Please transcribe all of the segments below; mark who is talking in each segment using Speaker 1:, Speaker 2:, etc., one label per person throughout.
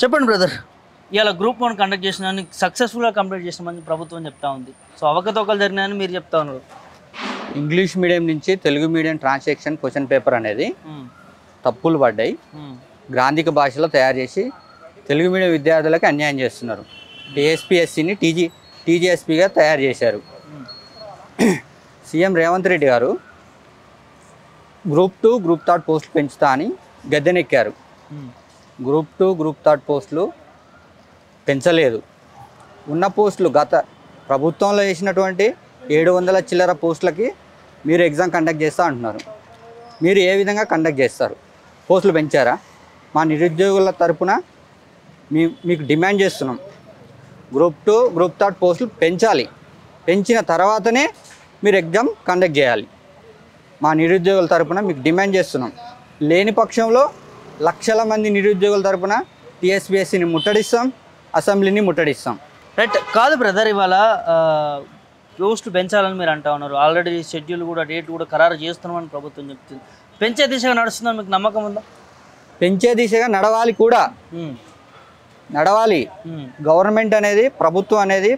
Speaker 1: చెప్పండి బ్రదర్. ఇవాళ group 1 conduct చేసిన సక్సెస్ఫుల్గా కంప్లీట్ చేసినామని ప్రభుత్వం చెప్తా ఉంది. సో అవకతవకలు జరిగినాయని మీరు చెప్తా ఉన్నారు.
Speaker 2: ఇంగ్లీష్ మీడియం నుంచి Telugu medium transaction question paper అనేది తప్పులు పడ్డాయి. గ్రాంధిక భాషలో తయారు చేసి తెలుగు మీడియం విద్యార్థులకు అన్యాయం చేస్తున్నారు. టీఎస్పీఎస్సీని టీజీఎస్పీగా తయారు చేశారు. సీఎం రేవంత్ రెడ్డి గారు గ్రూప్ 2 గ్రూప్ 3 పోస్టులు పెంచుతా అని గద్దెనెక్కారు. గ్రూప్ 2 గ్రూప్ 3 పోస్టులు పెంచలేదు. ఉన్న పోస్టులు గత ప్రభుత్వంలో వేసినటువంటి 700 చిల్లర పోస్టులకి మీరు ఎగ్జామ్ కండక్ట్ చేస్తా అంటున్నారు. మీరు ఏ విధంగా కండక్ట్ చేస్తారు? పోస్టులు పెంచారా? మా నిరుద్యోగుల తరపున మీకు డిమాండ్ చేస్తున్నాం. గ్రూప్ 2 గ్రూప్ 3 పోస్టులు పెంచాలి. పెంచిన తర్వాతనే మీరు ఎగ్జామ్ కండక్ట్ చేయాలి. మా నిరుద్యోగుల తరపున మీకు డిమాండ్ చేస్తున్నాం. లేని పక్షంలో లక్షల మంది నిరుద్యోగుల తరపున టీఎస్పీఎస్సీని ముట్టడిస్తాం, అసెంబ్లీని ముట్టడిస్తాం.
Speaker 1: రైట్ కాదు బ్రదర్, ఇవాళ పోస్టులు పెంచాలని మీరు అంటా ఉన్నారు. ఆల్రెడీ షెడ్యూల్ కూడా డేట్ కూడా ఖరారు చేస్తున్నామని ప్రభుత్వం చెప్తుంది. పెంచే దిశగా నడుస్తుందని మీకు నమ్మకం ఉందా?
Speaker 2: పెంచే దిశగా నడవాలి కూడా నడవాలి. గవర్నమెంట్ అనేది ప్రభుత్వం అనేది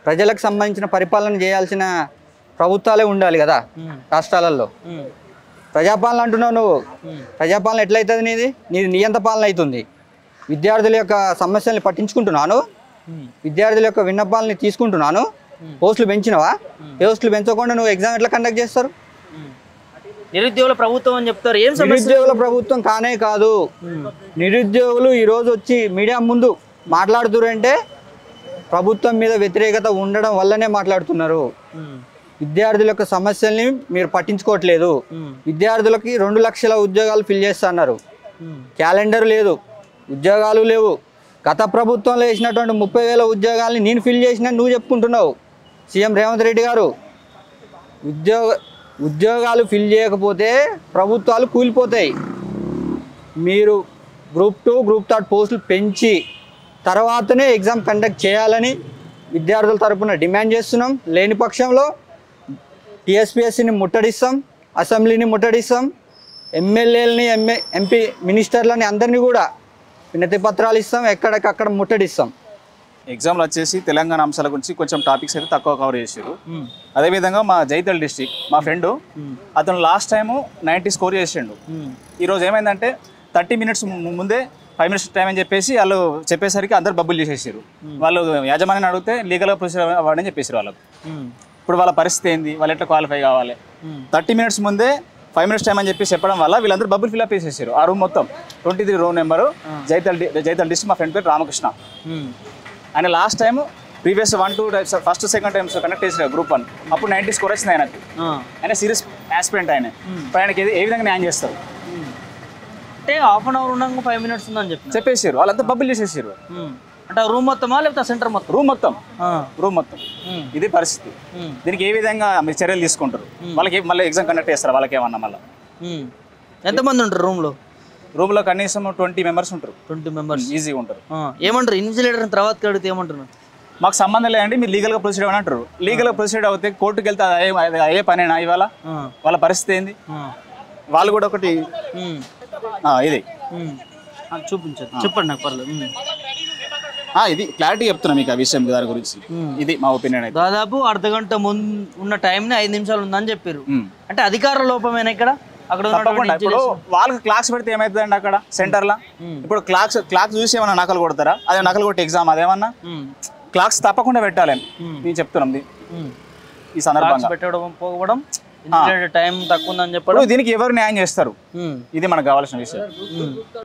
Speaker 2: ప్రజలకు సంబంధించిన పరిపాలన చేయాల్సిన ప్రభుత్వాలే ఉండాలి కదా రాష్ట్రాలలో. ప్రజాపాలన అంటున్నావు నువ్వు. ప్రజాపాలన ఎట్లయితుంది? నీది నియంత పాలన అవుతుంది. విద్యార్థుల యొక్క సమస్యల్ని పట్టించుకుంటున్నాను, విద్యార్థుల యొక్క విన్నపాలని తీసుకుంటున్నాను. పోస్టులు పెంచినవా? పోస్టులు పెంచకుండా నువ్వు ఎగ్జామ్ ఎట్లా కండక్ట్ చేస్తారు?
Speaker 1: నిరుద్యోగుల ప్రభుత్వం అని చెప్తారు. ఏం
Speaker 2: నిరుద్యోగుల ప్రభుత్వం కానే కాదు. నిరుద్యోగులు ఈరోజు వచ్చి మీడియా ముందు మాట్లాడుతున్నారంటే ప్రభుత్వం మీద వ్యతిరేకత ఉండడం వల్లనే మాట్లాడుతున్నారు. విద్యార్థుల యొక్క సమస్యల్ని మీరు పట్టించుకోవట్లేదు. విద్యార్థులకి 2 లక్షల ఉద్యోగాలు ఫిల్ చేస్తున్నారు. క్యాలెండర్ లేదు, ఉద్యోగాలు లేవు. గత ప్రభుత్వంలో వేసినటువంటి 30,000 ఉద్యోగాలని నేను ఫిల్ చేసిన నువ్వు చెప్పుకుంటున్నావు. సీఎం రేవంత్ రెడ్డి గారు ఉద్యోగాలు ఫిల్ చేయకపోతే ప్రభుత్వాలు కూలిపోతాయి. మీరు గ్రూప్ 2 గ్రూప్ 3 పోస్టులు పెంచి తర్వాతనే ఎగ్జామ్ కండక్ట్ చేయాలని విద్యార్థుల తరపున డిమాండ్ చేస్తున్నాం. లేని పక్షంలో టీఎస్పీఎస్సీని ముట్టడిస్తాం, అసెంబ్లీని ముట్టడిస్తాం, ఎమ్మెల్యేలని ఎంపీ మినిస్టర్లని అందరినీ కూడా వినతి పత్రాలు ఇస్తాం, ఎక్కడికక్కడ ముట్టడిస్తాం.
Speaker 3: ఎగ్జామ్లు వచ్చేసి తెలంగాణ అంశాల గురించి కొంచెం టాపిక్స్ అయితే తక్కువ కవర్ చేశారు. అదేవిధంగా మా జైతల్ డిస్ట్రిక్ట్ మా ఫ్రెండ్ అతను లాస్ట్ టైము 90 స్కోర్ చేసిండు. ఈరోజు ఏమైందంటే 30 మినిట్స్ ముందే 5 మినిట్స్ టైం అని చెప్పేసి వాళ్ళు చెప్పేసరికి అందరు బబ్బులు చేసేసారు. వాళ్ళు యాజమాన్యాన్ని అడిగితే లీగల్గా ప్రొసీజర్ అవ్వడని చెప్పేసారు వాళ్ళకు. ఇప్పుడు వాళ్ళ పరిస్థితి ఏంది? వాళ్ళు ఎట్లా క్వాలిఫై కావాలి? 30 మినిట్స్ ముందే 5 మినిట్స్ టైం అని చెప్పి చెప్పడం వల్ల వీళ్ళందరూ బబ్బులు ఫిల్అప్ చేసేసారు. ఆ రూమ్ మొత్తం 23 రూమ్ నెంబరు జైతల్ డిస్ట్రిక్ట్. మా ఫ్రెండ్ పేరు రామకృష్ణ. ఆయన last time previous 1, 2 first second times connect చేసారు గ్రూప్ 1. అప్పుడు 90 స్కోర్ వచ్చింది ఆయనకి. ఆయన సీరియస్ ఆస్పిరెంట్. ఆయన ఇప్పుడు ఆయనకి ఏ విధంగా న్యాయం చేస్తారు
Speaker 1: అంటే హాఫ్ అన్ అవర్ ఉండగా 5 మినిట్స్ ఉందని
Speaker 3: చెప్పేసారు. వాళ్ళంతా బబ్బులు చేసేసారు.
Speaker 1: అంటే రూమ్ మొత్తమా లేకపోతే సెంటర్ మొత్తం?
Speaker 3: రూమ్ మొత్తం. ఇది పరిస్థితి. దీనికి ఏ విధంగా మీరు చర్యలు తీసుకుంటారు? వాళ్ళకి మళ్ళీ ఎగ్జామ్ కండక్ట్ చేస్తారు. వాళ్ళకి ఏమన్నా మళ్ళీ
Speaker 1: ఎంతమంది ఉంటారు రూమ్లో?
Speaker 3: కనీసం 20 మెంబర్స్ ఉంటారు.
Speaker 1: 20 మెంబర్స్ ఈజీగా
Speaker 3: ఉంటారు.
Speaker 1: ఏమంటారు ఇన్విజిలేటర్ తర్వాత అడిగితే ఏమంటారు?
Speaker 3: మాకు సంబంధం లేదండి, మీరు లీగల్గా ప్రొసీడ్ అని అంటారు. లీగల్గా ప్రొసీడ్ అవుతే కోర్టుకు వెళ్తే అయ్యే పనేనా? ఇవాళ వాళ్ళ పరిస్థితి ఏంది? వాళ్ళు కూడా ఒకటి ఇది
Speaker 1: చూపించారు. చెప్పండి నాకు పర్లేదు.
Speaker 3: ఇది క్లారిటీ చెప్తున్నా మీకు ఆ విషయం దాని గురించి. ఇది మా ఒపీనియన్.
Speaker 1: దాదాపు అర్ధగంట ముందు ఉన్న టైంని 5 నిమిషాలు ఉందని చెప్పారు. అంటే అధికార లోపమేనా ఇక్కడ? అక్కడ
Speaker 3: ఇప్పుడు వాళ్ళకి క్లాక్స్ పెడితే ఏమవుతుందండి అక్కడ సెంటర్లో? ఇప్పుడు క్లాక్స్ చూసి ఏమన్నా నకలు కొడతారా? అదే నకలు కొట్టి ఎగ్జామ్ అదేమన్నా? క్లాక్స్ తప్పకుండా పెట్టాలి నేను చెప్తున్నాం. ఈ సందర్భంగా
Speaker 1: పెట్టడం పోవడం టైం తక్కువ ఉందని చెప్పడం,
Speaker 3: దీనికి ఎవరు న్యాయం చేస్తారు? ఇది మనకు కావాల్సిన విషయం.